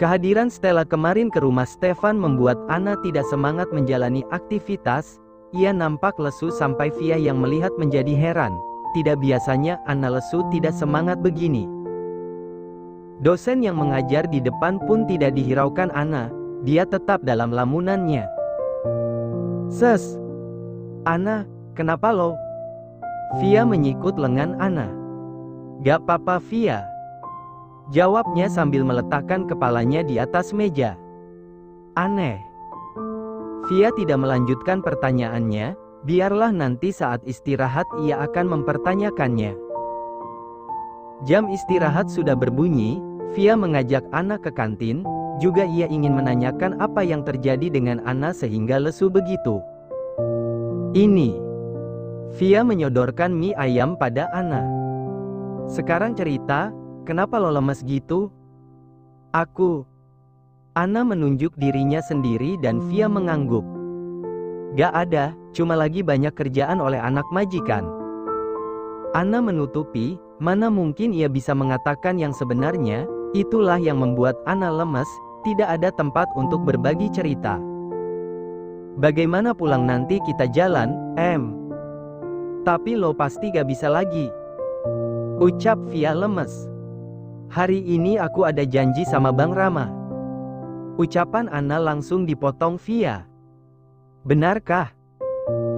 Kehadiran Stella kemarin ke rumah Stefan membuat Anna tidak semangat menjalani aktivitas. Ia nampak lesu sampai Via yang melihat menjadi heran. Tidak biasanya Anna lesu tidak semangat begini. Dosen yang mengajar di depan pun tidak dihiraukan Anna. Dia tetap dalam lamunannya. Ses. Anna, kenapa lo? Via menyikut lengan Anna. Gak apa-apa Via. Jawabnya sambil meletakkan kepalanya di atas meja. Aneh. Via tidak melanjutkan pertanyaannya, biarlah nanti saat istirahat ia akan mempertanyakannya. Jam istirahat sudah berbunyi, Via mengajak Anna ke kantin, juga ia ingin menanyakan apa yang terjadi dengan Anna sehingga lesu begitu. Ini. Via menyodorkan mie ayam pada Anna. Sekarang cerita, kenapa lo lemes gitu? Aku. Anna menunjuk dirinya sendiri dan Via mengangguk. Gak ada, cuma lagi banyak kerjaan oleh anak majikan. Anna menutupi, mana mungkin ia bisa mengatakan yang sebenarnya, itulah yang membuat Anna lemes, tidak ada tempat untuk berbagi cerita. Bagaimana pulang nanti kita jalan, Em? Tapi lo pasti gak bisa lagi. Ucap Via lemes. Hari ini aku ada janji sama Bang Rama. Ucapan Anna langsung dipotong Via. Benarkah?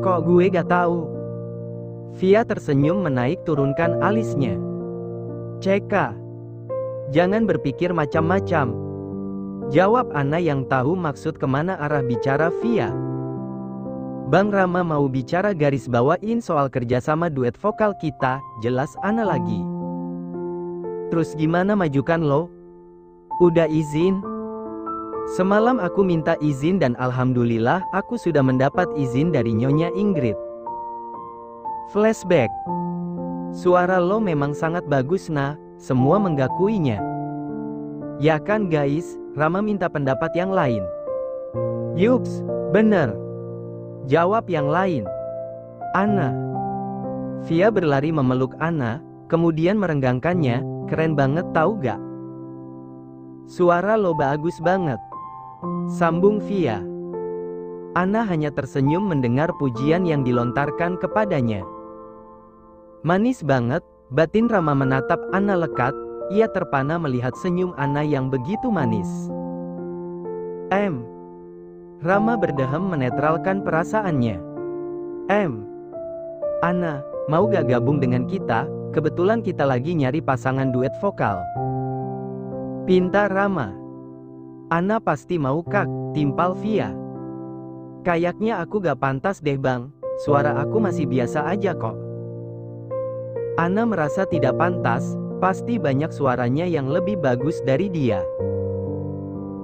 Kok gue gak tahu? Via tersenyum menaik turunkan alisnya. Ceka. Jangan berpikir macam-macam. Jawab Anna yang tahu maksud kemana arah bicara Via. Bang Rama mau bicara garis bawain soal kerjasama duet vokal kita, jelas Anna lagi. Terus gimana majukan lo? Udah izin? Semalam aku minta izin dan alhamdulillah aku sudah mendapat izin dari Nyonya Ingrid. Flashback. Suara lo memang sangat bagus nah, semua menggakuinya. Ya kan guys, Rama minta pendapat yang lain. Yups, bener. Jawab yang lain. Anna. Via berlari memeluk Anna, kemudian merenggangkannya, keren banget tahu gak? Suara lo bagus banget. Sambung Via. Anna hanya tersenyum mendengar pujian yang dilontarkan kepadanya. Manis banget, batin Rama menatap Anna lekat, ia terpana melihat senyum Anna yang begitu manis. Rama berdehem menetralkan perasaannya. Anna, mau gak gabung dengan kita? Kebetulan kita lagi nyari pasangan duet vokal. Pintar Rama. Anna pasti mau kak, timpal Via. Kayaknya aku gak pantas deh bang, suara aku masih biasa aja kok. Anna merasa tidak pantas, pasti banyak suaranya yang lebih bagus dari dia.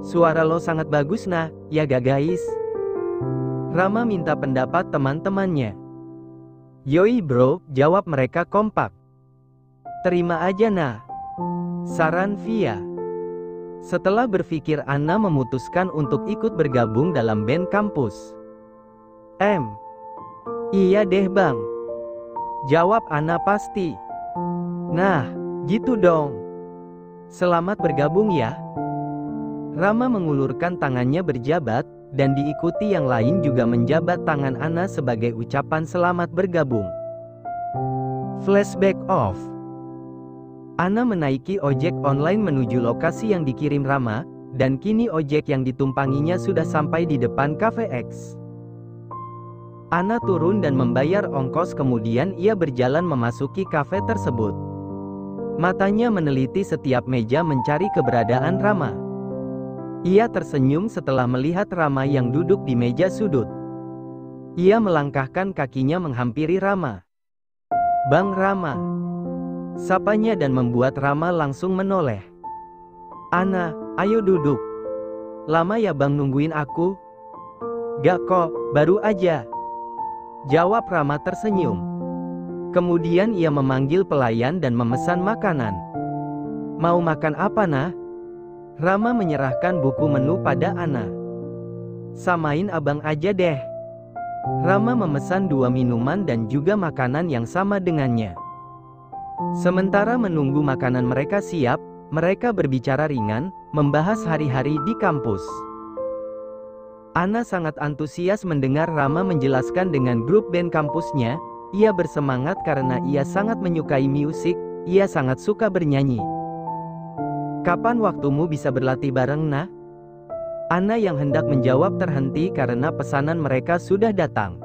Suara lo sangat bagus nah, ya gak guys? Rama minta pendapat teman-temannya. Yoi bro, jawab mereka kompak. Terima aja nah. Saran Via. Setelah berpikir Anna memutuskan untuk ikut bergabung dalam band kampus. Iya deh bang. Jawab Anna pasti. Nah, gitu dong. Selamat bergabung ya. Rama mengulurkan tangannya berjabat, dan diikuti yang lain juga menjabat tangan Anna sebagai ucapan selamat bergabung. Flashback off. Anna menaiki ojek online menuju lokasi yang dikirim Rama, dan kini ojek yang ditumpanginya sudah sampai di depan Cafe X. Anna turun dan membayar ongkos kemudian ia berjalan memasuki kafe tersebut. Matanya meneliti setiap meja mencari keberadaan Rama. Ia tersenyum setelah melihat Rama yang duduk di meja sudut. Ia melangkahkan kakinya menghampiri Rama. Bang Rama. Sapanya dan membuat Rama langsung menoleh. Anna, ayo duduk. Lama ya bang nungguin aku? Gak kok, baru aja. Jawab Rama tersenyum. Kemudian ia memanggil pelayan dan memesan makanan. Mau makan apa nah? Rama menyerahkan buku menu pada Anna. Samain abang aja deh. Rama memesan 2 minuman dan juga makanan yang sama dengannya. Sementara menunggu makanan mereka siap, Mereka berbicara ringan, membahas hari-hari di kampus. Anna sangat antusias mendengar Rama menjelaskan dengan grup band kampusnya. Ia bersemangat karena ia sangat menyukai musik, ia sangat suka bernyanyi. "Kapan waktumu bisa berlatih bareng, Nah?" Anna yang hendak menjawab terhenti karena pesanan mereka sudah datang.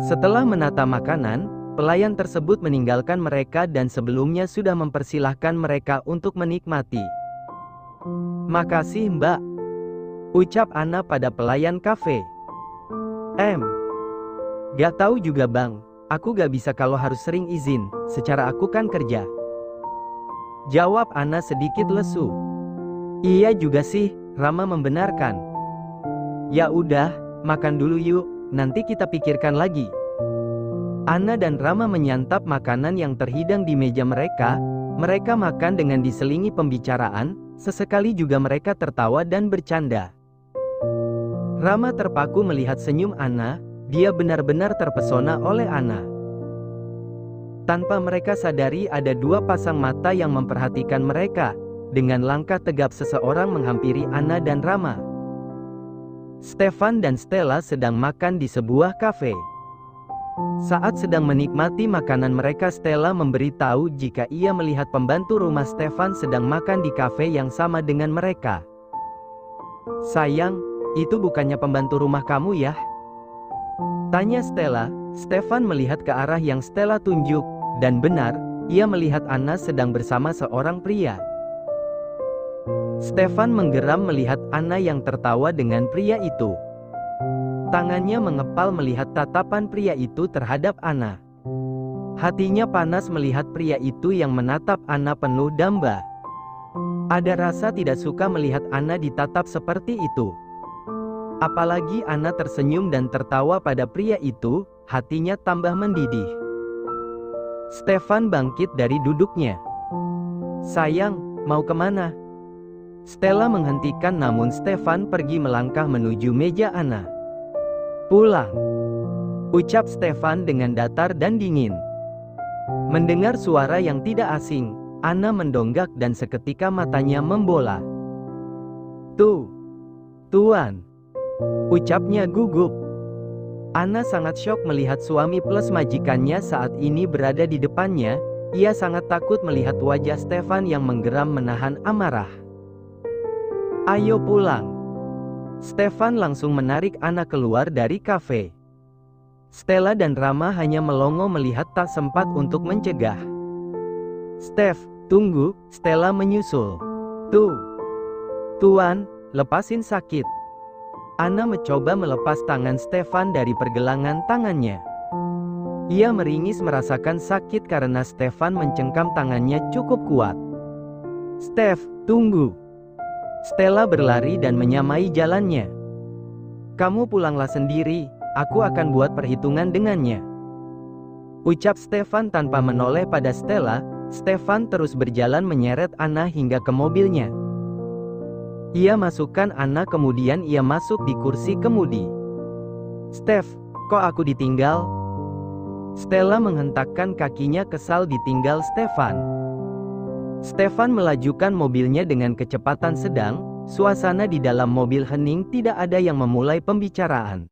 Setelah menata makanan, pelayan tersebut meninggalkan mereka dan sebelumnya sudah mempersilahkan mereka untuk menikmati. "Makasih, Mbak," ucap Anna pada pelayan kafe. Gak tahu juga bang, aku gak bisa kalau harus sering izin, secara aku kan kerja," jawab Anna sedikit lesu. "Iya juga sih," Rama membenarkan. "Ya udah, makan dulu yuk, nanti kita pikirkan lagi." Anna dan Rama menyantap makanan yang terhidang di meja mereka. Mereka makan dengan diselingi pembicaraan, sesekali juga mereka tertawa dan bercanda. Rama terpaku melihat senyum Anna. Dia benar-benar terpesona oleh Anna. Tanpa mereka sadari ada dua pasang mata yang memperhatikan mereka. Dengan langkah tegap seseorang menghampiri Anna dan Rama. Stefan dan Stella sedang makan di sebuah kafe. Saat sedang menikmati makanan mereka, Stella memberitahu jika ia melihat pembantu rumah Stefan sedang makan di kafe yang sama dengan mereka. "Sayang, itu bukannya pembantu rumah kamu ya?" tanya Stella. Stefan melihat ke arah yang Stella tunjuk, dan benar, ia melihat Anna sedang bersama seorang pria. Stefan menggeram melihat Anna yang tertawa dengan pria itu. Tangannya mengepal melihat tatapan pria itu terhadap Anna. Hatinya panas melihat pria itu yang menatap Anna penuh damba. Ada rasa tidak suka melihat Anna ditatap seperti itu. Apalagi Anna tersenyum dan tertawa pada pria itu, hatinya tambah mendidih. Stefan bangkit dari duduknya. "Sayang, mau kemana?" Stella menghentikan namun Stefan pergi melangkah menuju meja Anna. "Pulang," ucap Stefan dengan datar dan dingin. Mendengar suara yang tidak asing, Anna mendonggak dan seketika matanya membola. Tuan," ucapnya gugup. Anna sangat syok melihat suami plus majikannya saat ini berada di depannya. Ia sangat takut melihat wajah Stefan yang menggeram menahan amarah. "Ayo pulang." Stefan langsung menarik Anna keluar dari kafe. Stella dan Rama hanya melongo melihat, tak sempat untuk mencegah. "Stef, tunggu," Stella menyusul. Tuan, lepasin sakit." Anna mencoba melepas tangan Stefan dari pergelangan tangannya. Ia meringis merasakan sakit karena Stefan mencengkam tangannya cukup kuat. "Stef, tunggu." Stella berlari dan menyamai jalannya. "Kamu pulanglah sendiri, aku akan buat perhitungan dengannya," ucap Stefan tanpa menoleh pada Stella. Stefan terus berjalan menyeret Anna hingga ke mobilnya. Ia masukkan Anna kemudian ia masuk di kursi kemudi. "Stef, kok aku ditinggal?" Stella menghentakkan kakinya kesal ditinggal Stefan. Stefan melajukan mobilnya dengan kecepatan sedang. Suasana di dalam mobil hening, tidak ada yang memulai pembicaraan.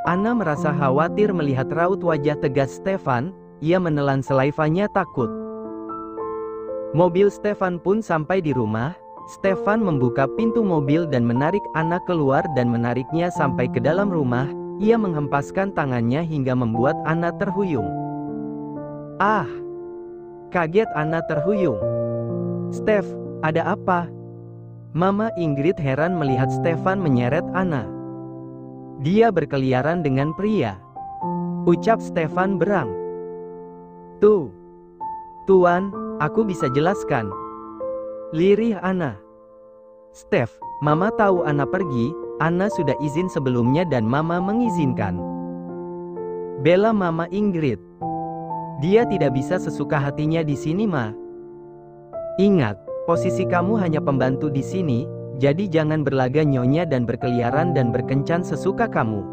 Anna merasa khawatir melihat raut wajah tegas Stefan. Ia menelan selaifanya takut. Mobil Stefan pun sampai di rumah. Stefan membuka pintu mobil dan menarik Anna keluar dan menariknya sampai ke dalam rumah. Ia menghempaskan tangannya hingga membuat Anna terhuyung. "Ah!" Kaget Anna terhuyung. "Stef, ada apa?" Mama Ingrid heran melihat Stefan menyeret Anna. "Dia berkeliaran dengan pria," ucap Stefan berang. Tuan, aku bisa jelaskan," lirih Anna. "Stef, Mama tahu Anna pergi. Anna sudah izin sebelumnya dan Mama mengizinkan," bela Mama Ingrid. "Dia tidak bisa sesuka hatinya di sini, Ma. Ingat, posisi kamu hanya pembantu di sini, jadi jangan berlaga nyonya dan berkeliaran dan berkencan sesuka kamu."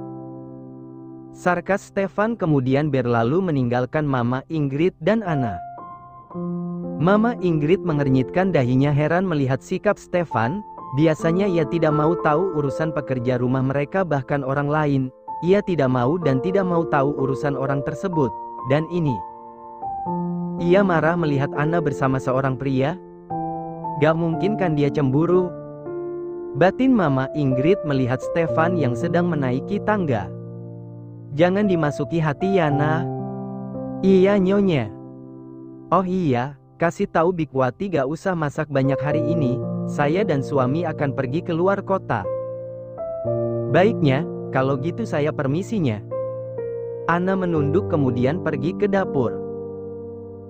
Sarkas Stefan kemudian berlalu meninggalkan Mama Ingrid dan Anna. Mama Ingrid mengernyitkan dahinya heran melihat sikap Stefan. Biasanya ia tidak mau tahu urusan pekerja rumah mereka bahkan orang lain. Ia tidak mau dan tidak mau tahu urusan orang tersebut. Dan ini. Ia marah melihat Anna bersama seorang pria. Gak mungkin kan dia cemburu? Batin Mama Ingrid melihat Stefan yang sedang menaiki tangga. Jangan dimasuki hati Yana. Iya nyonya. Oh iya, kasih tahu Bikwati gak usah masak banyak hari ini. Saya dan suami akan pergi keluar kota. Baiknya, kalau gitu saya permisinya. Anna menunduk kemudian pergi ke dapur.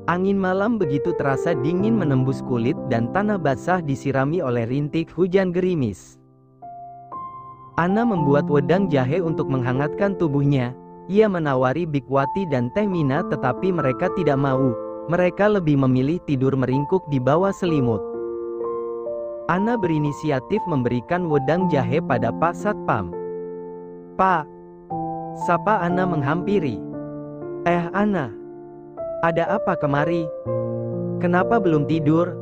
Angin malam begitu terasa dingin menembus kulit dan tanah basah disirami oleh rintik hujan gerimis. Anna membuat wedang jahe untuk menghangatkan tubuhnya. Ia menawari Bikwati dan Teh Mina tetapi mereka tidak mau. Mereka lebih memilih tidur meringkuk di bawah selimut. Anna berinisiatif memberikan wedang jahe pada Pak Satpam. Pak, sapa Anna menghampiri. Anna, ada apa kemari? Kenapa belum tidur?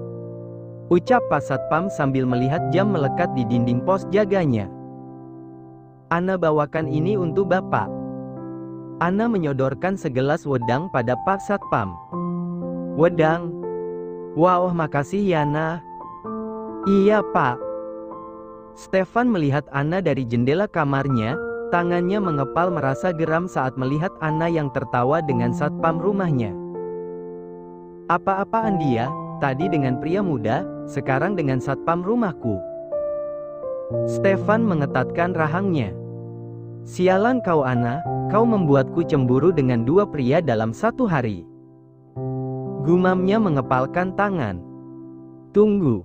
Ucap Pak Satpam sambil melihat jam melekat di dinding pos jaganya. Anna bawakan ini untuk Bapak. Anna menyodorkan segelas wedang pada Pak Satpam. Wedang? Wow, makasih Yana. Iya Pak. Stefan melihat Anna dari jendela kamarnya, tangannya mengepal merasa geram saat melihat Anna yang tertawa dengan satpam rumahnya. Apa-apaan dia, tadi dengan pria muda, sekarang dengan satpam rumahku. Stefan mengetatkan rahangnya. Sialan kau Anna, kau membuatku cemburu dengan dua pria dalam satu hari. Gumamnya mengepalkan tangan. Tunggu.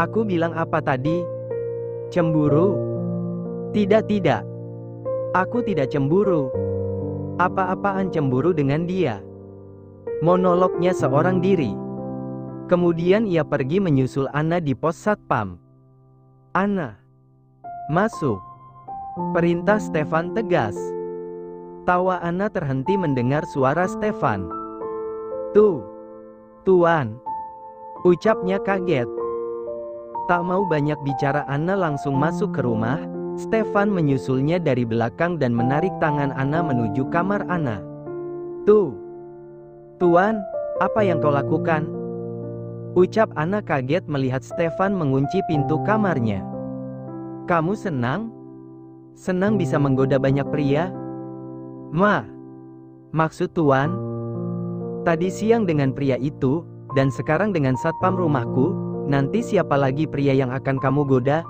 Aku bilang apa tadi? Cemburu? Tidak. Aku tidak cemburu. Apa-apaan cemburu dengan dia? Monolognya seorang diri. Kemudian ia pergi menyusul Anna di pos satpam. Anna, masuk. Perintah Stefan tegas. Tawa Anna terhenti mendengar suara Stefan. Tuan. Ucapnya kaget. Tak mau banyak bicara Anna langsung masuk ke rumah. Stefan menyusulnya dari belakang dan menarik tangan Anna menuju kamar Anna. Tuan, apa yang kau lakukan? Ucap Anna kaget melihat Stefan mengunci pintu kamarnya. Kamu senang? Senang bisa menggoda banyak pria? Maksud Tuan? Tadi siang dengan pria itu, dan sekarang dengan satpam rumahku, nanti siapa lagi pria yang akan kamu goda?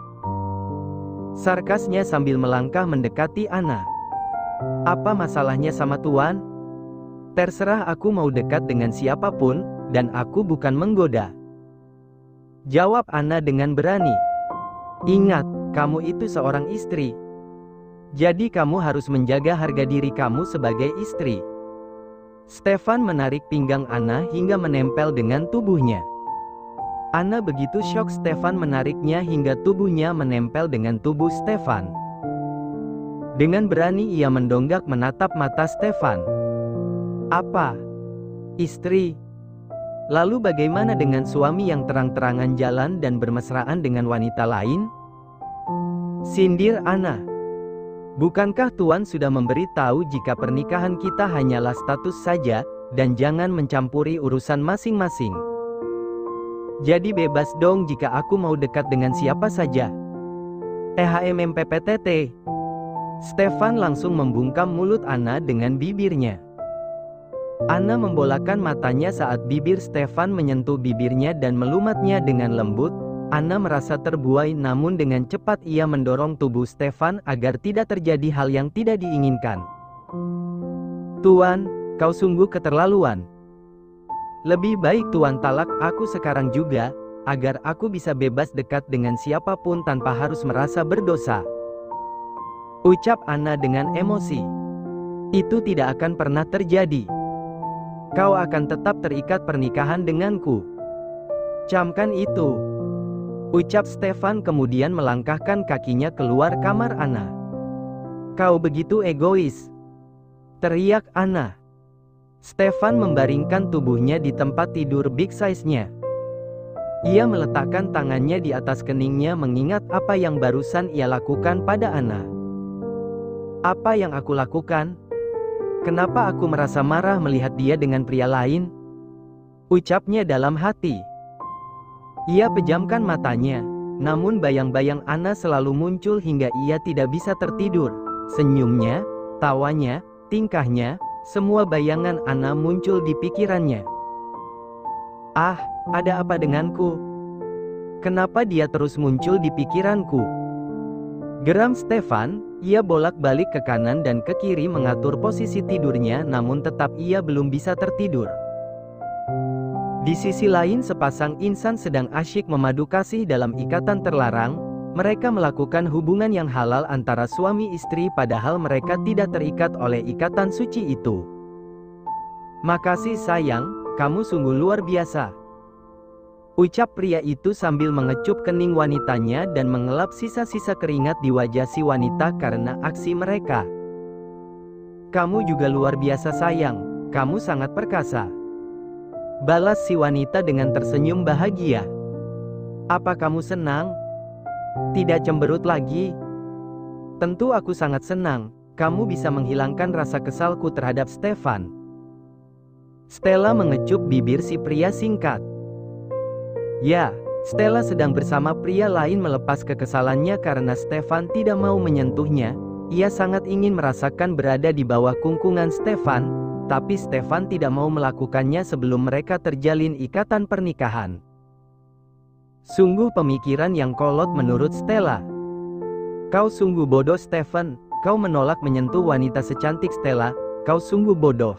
Sarkasnya sambil melangkah mendekati Anna. Apa masalahnya sama Tuan? Terserah aku mau dekat dengan siapapun, dan aku bukan menggoda. Jawab Anna dengan berani. Ingat, kamu itu seorang istri. Jadi kamu harus menjaga harga diri kamu sebagai istri. Stefan menarik pinggang Anna hingga menempel dengan tubuhnya. Anna begitu syok Stefan menariknya hingga tubuhnya menempel dengan tubuh Stefan. Dengan berani ia mendongak menatap mata Stefan. Apa? Istri? Lalu bagaimana dengan suami yang terang-terangan jalan dan bermesraan dengan wanita lain? Sindir Anna. Bukankah Tuan sudah memberi tahu jika pernikahan kita hanyalah status saja, dan jangan mencampuri urusan masing-masing? Jadi bebas dong jika aku mau dekat dengan siapa saja. MPPTT. Stefan langsung membungkam mulut Anna dengan bibirnya. Anna membolakan matanya saat bibir Stefan menyentuh bibirnya dan melumatnya dengan lembut. Anna merasa terbuai namun dengan cepat ia mendorong tubuh Stefan agar tidak terjadi hal yang tidak diinginkan. Tuan, kau sungguh keterlaluan. Lebih baik Tuan talak aku sekarang juga, agar aku bisa bebas dekat dengan siapapun tanpa harus merasa berdosa. Ucap Anna dengan emosi. Itu tidak akan pernah terjadi. Kau akan tetap terikat pernikahan denganku. Camkan itu. Ucap Stefan kemudian melangkahkan kakinya keluar kamar Anna. Kau begitu egois. Teriak Anna. Stefan membaringkan tubuhnya di tempat tidur big size-nya. Ia meletakkan tangannya di atas keningnya mengingat apa yang barusan ia lakukan pada Anna. Apa yang aku lakukan? Kenapa aku merasa marah melihat dia dengan pria lain? Ucapnya dalam hati. Ia pejamkan matanya, namun bayang-bayang Anna selalu muncul hingga ia tidak bisa tertidur. Senyumnya, tawanya, tingkahnya, semua bayangan Anna muncul di pikirannya. Ah, ada apa denganku? Kenapa dia terus muncul di pikiranku? Geram Stefan, ia bolak-balik ke kanan dan ke kiri mengatur posisi tidurnya namun tetap ia belum bisa tertidur. Di sisi lain sepasang insan sedang asyik memadu kasih dalam ikatan terlarang, mereka melakukan hubungan yang halal antara suami istri padahal mereka tidak terikat oleh ikatan suci itu. Makasih sayang, kamu sungguh luar biasa. Ucap pria itu sambil mengecup kening wanitanya dan mengelap sisa-sisa keringat di wajah si wanita karena aksi mereka. Kamu juga luar biasa sayang, kamu sangat perkasa. Balas si wanita dengan tersenyum bahagia. Apa kamu senang? Tidak cemberut lagi? Tentu aku sangat senang, kamu bisa menghilangkan rasa kesalku terhadap Stefan. Stella mengecup bibir si pria singkat. Ya, Stella sedang bersama pria lain melepas kekesalannya karena Stefan tidak mau menyentuhnya. Ia sangat ingin merasakan berada di bawah kungkungan Stefan, tapi Stefan tidak mau melakukannya sebelum mereka terjalin ikatan pernikahan. Sungguh pemikiran yang kolot menurut Stella. Kau sungguh bodoh Stefan, kau menolak menyentuh wanita secantik Stella, kau sungguh bodoh.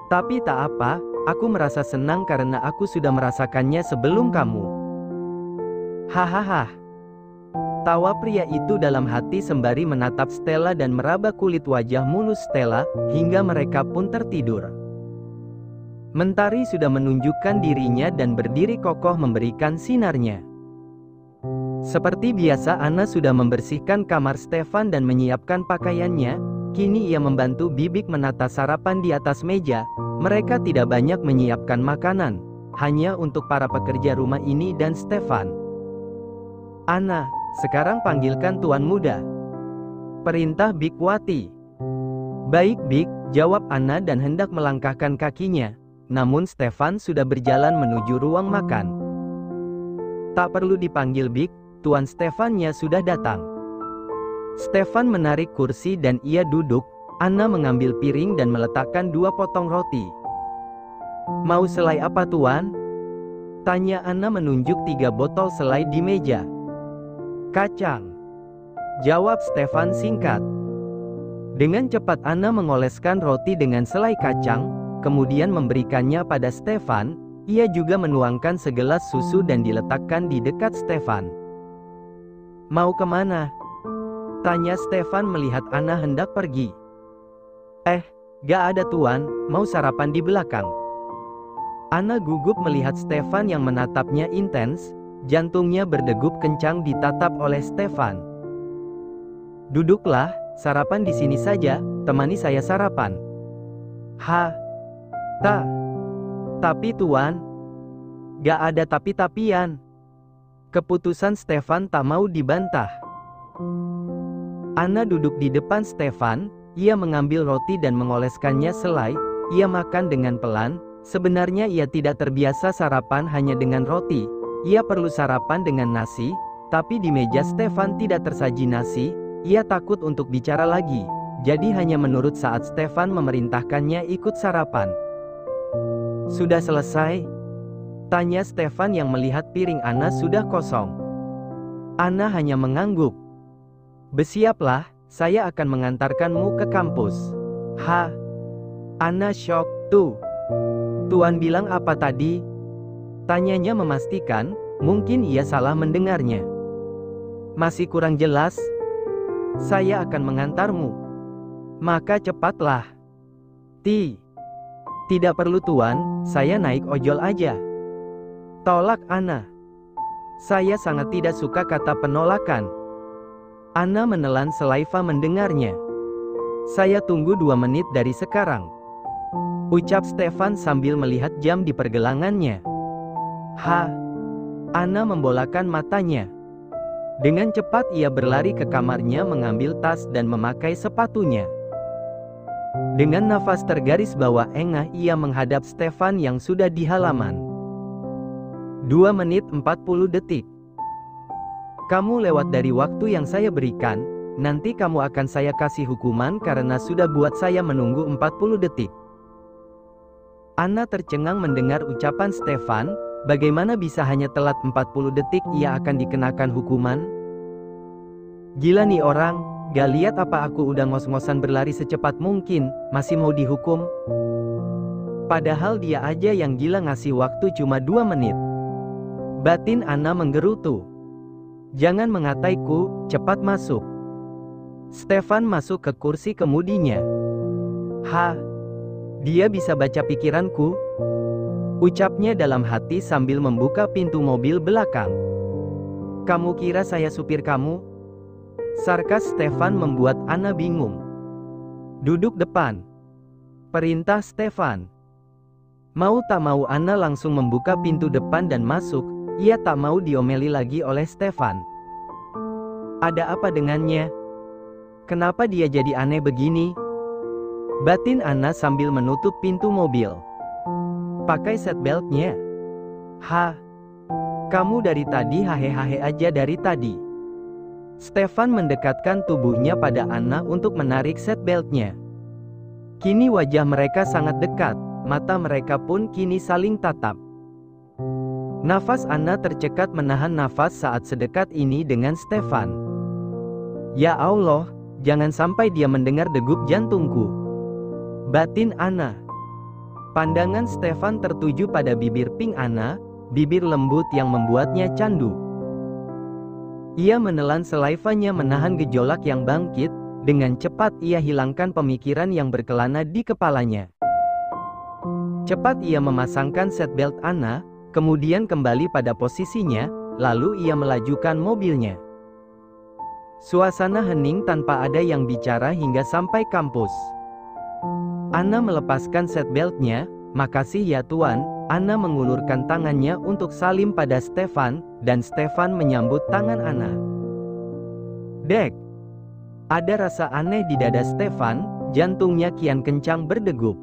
Tapi tak apa, aku merasa senang karena aku sudah merasakannya sebelum kamu. Hahaha. Tawa pria itu dalam hati sembari menatap Stella dan meraba kulit wajah mulus Stella, hingga mereka pun tertidur. Mentari sudah menunjukkan dirinya dan berdiri kokoh memberikan sinarnya. Seperti biasa Anna sudah membersihkan kamar Stefan dan menyiapkan pakaiannya, kini ia membantu Bibik menata sarapan di atas meja. Mereka tidak banyak menyiapkan makanan, hanya untuk para pekerja rumah ini dan Stefan. Anna, sekarang panggilkan tuan muda. Perintah Bikwati. Baik Bik, jawab Anna dan hendak melangkahkan kakinya, namun Stefan sudah berjalan menuju ruang makan. Tak perlu dipanggil Bik, Tuan Stefannya sudah datang. Stefan menarik kursi dan ia duduk. Anna mengambil piring dan meletakkan 2 potong roti. Mau selai apa tuan? Tanya Anna menunjuk 3 botol selai di meja. Kacang. Jawab Stefan singkat. Dengan cepat Anna mengoleskan roti dengan selai kacang, kemudian memberikannya pada Stefan. Ia juga menuangkan segelas susu dan diletakkan di dekat Stefan. Mau kemana? Tanya Stefan melihat Anna hendak pergi. Gak ada tuan, mau sarapan di belakang. Anna gugup melihat Stefan yang menatapnya intens, jantungnya berdegup kencang ditatap oleh Stefan. Duduklah, sarapan di sini saja, temani saya sarapan. Tapi tuan, gak ada tapi-tapian. Keputusan Stefan tak mau dibantah. Anna duduk di depan Stefan. Ia mengambil roti dan mengoleskannya selai. Ia makan dengan pelan. Sebenarnya ia tidak terbiasa sarapan hanya dengan roti. Ia perlu sarapan dengan nasi. Tapi di meja Stefan tidak tersaji nasi. Ia takut untuk bicara lagi. Jadi hanya menurut saat Stefan memerintahkannya ikut sarapan. Sudah selesai? Tanya Stefan yang melihat piring Anna sudah kosong. Anna hanya mengangguk. Bersiaplah. Saya akan mengantarkanmu ke kampus. Anna syok. Tuan bilang apa tadi? Tanyanya memastikan, mungkin ia salah mendengarnya. Masih kurang jelas? Saya akan mengantarmu. Maka cepatlah. Tidak perlu tuan, saya naik ojol aja. Tolak Anna. Saya sangat tidak suka kata penolakan. Anna menelan selaiva mendengarnya. Saya tunggu 2 menit dari sekarang. ucap Stefan sambil melihat jam di pergelangannya. Anna membolakan matanya. Dengan cepat ia berlari ke kamarnya mengambil tas dan memakai sepatunya. Dengan nafas tergaris bawah engah ia menghadap Stefan yang sudah di halaman. 2 menit 40 detik. Kamu lewat dari waktu yang saya berikan, nanti kamu akan saya kasih hukuman karena sudah buat saya menunggu 40 detik. Anna tercengang mendengar ucapan Stefan, bagaimana bisa hanya telat 40 detik ia akan dikenakan hukuman? Gila nih orang, gak lihat apa aku udah ngos-ngosan berlari secepat mungkin, masih mau dihukum? Padahal dia aja yang gila ngasih waktu cuma 2 menit. Batin Anna menggerutu. Jangan mengataiku, cepat masuk. Stefan masuk ke kursi kemudinya. Dia bisa baca pikiranku? Ucapnya dalam hati sambil membuka pintu mobil belakang. Kamu kira saya supir kamu? Sarkas Stefan membuat Anna bingung. Duduk depan. Perintah Stefan. Mau tak mau Anna langsung membuka pintu depan dan masuk. Ia tak mau diomeli lagi oleh Stefan. Ada apa dengannya? Kenapa dia jadi aneh begini? Batin Anna sambil menutup pintu mobil. Pakai seatbeltnya. Kamu dari tadi hahe-hahe aja dari tadi. Stefan mendekatkan tubuhnya pada Anna untuk menarik seatbeltnya. Kini wajah mereka sangat dekat, mata mereka pun kini saling tatap. Nafas Anna tercekat menahan nafas saat sedekat ini dengan Stefan. Ya Allah, jangan sampai dia mendengar degup jantungku. Batin Anna. Pandangan Stefan tertuju pada bibir pink Anna, bibir lembut yang membuatnya candu. Ia menelan selaivanya menahan gejolak yang bangkit, dengan cepat ia hilangkan pemikiran yang berkelana di kepalanya. Cepat ia memasangkan seatbelt Anna, kemudian kembali pada posisinya, lalu ia melajukan mobilnya. Suasana hening tanpa ada yang bicara hingga sampai kampus. Anna melepaskan seatbeltnya. Makasih ya Tuan. Anna mengulurkan tangannya untuk salim pada Stefan, dan Stefan menyambut tangan Anna. Dek. Ada rasa aneh di dada Stefan, jantungnya kian kencang berdegup.